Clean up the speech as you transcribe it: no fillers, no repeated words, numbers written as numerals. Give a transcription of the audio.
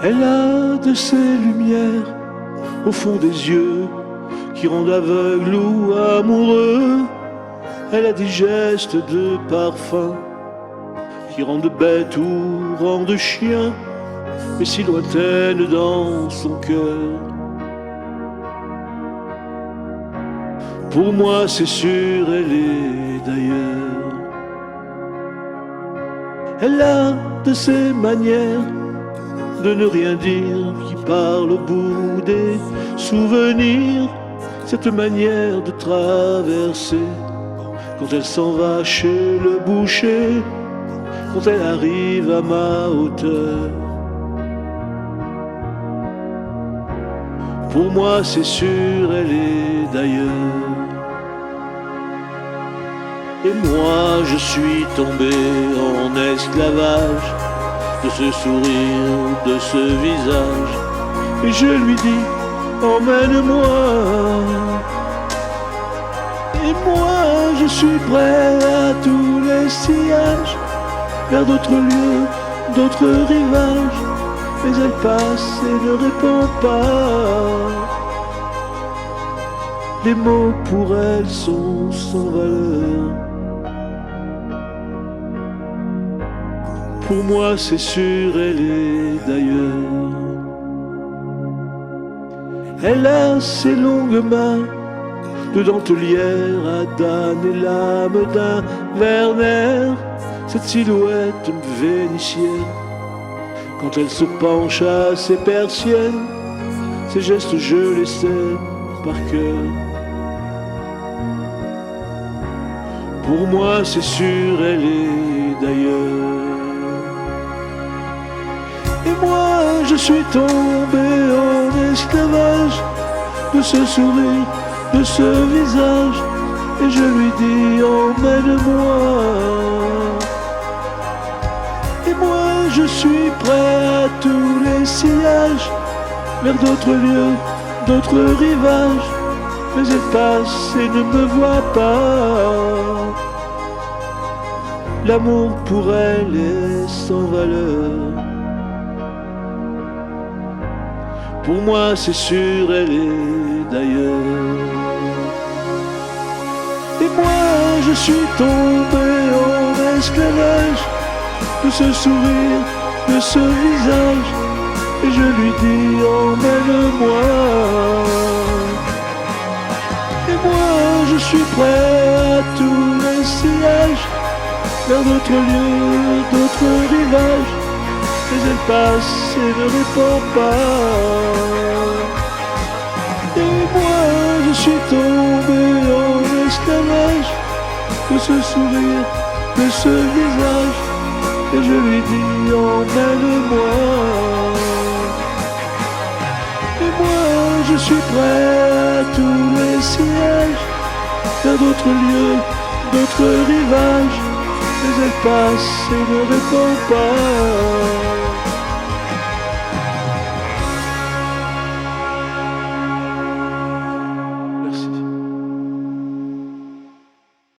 Elle a de ces lumières au fond des yeux qui rendent aveugle ou amoureux. Elle a des gestes de parfum qui rendent bête ou rendent chien, mais si lointaine dans son cœur. Pour moi c'est sûr, elle est d'ailleurs. Elle a de ces manières de ne rien dire qui parle au bout des souvenirs. Cette manière de traverser quand elle s'en va chez le boucher, quand elle arrive à ma hauteur. Pour moi c'est sûr, elle est d'ailleurs. Et moi je suis tombé en esclavage de ce sourire, de ce visage. Et je lui dis, emmène-moi. Et moi je suis prêt à tous les sillages, vers d'autres lieux, d'autres rivages. Mais elle passe et ne répond pas. Les mots pour elle sont sans valeur. Pour moi c'est sûr, elle est d'ailleurs. Elle a ses longues mains de dentelière à Dan et l'âme d'un Werner. Cette silhouette vénitienne, quand elle se penche à ses persiennes, ses gestes je les sais par cœur. Pour moi c'est sûr, elle est d'ailleurs. Et moi je suis tombé en esclavage de ce sourire, de ce visage. Et je lui dis, emmène-moi. Et moi je suis prêt à tous les sillages, vers d'autres lieux, d'autres rivages. Mais elle passe et ne me voit pas. L'amour pour elle est sans valeur. Pour moi c'est sûr, elle est d'ailleurs. Et moi je suis tombé en esclavage de ce sourire, de ce visage. Et je lui dis, emmène-moi. Et moi je suis prêt à tous les sillages, vers d'autres lieux, d'autres rivages. Mais elle passe et ne répond pas. Et moi je suis tombé en esclavage de ce sourire, de ce visage. Et je lui dis, emmène-moi. Et moi je suis prêt à tous les sillages, vers d'autres lieux, d'autres rivages. Mais elle passe et ne répond pas.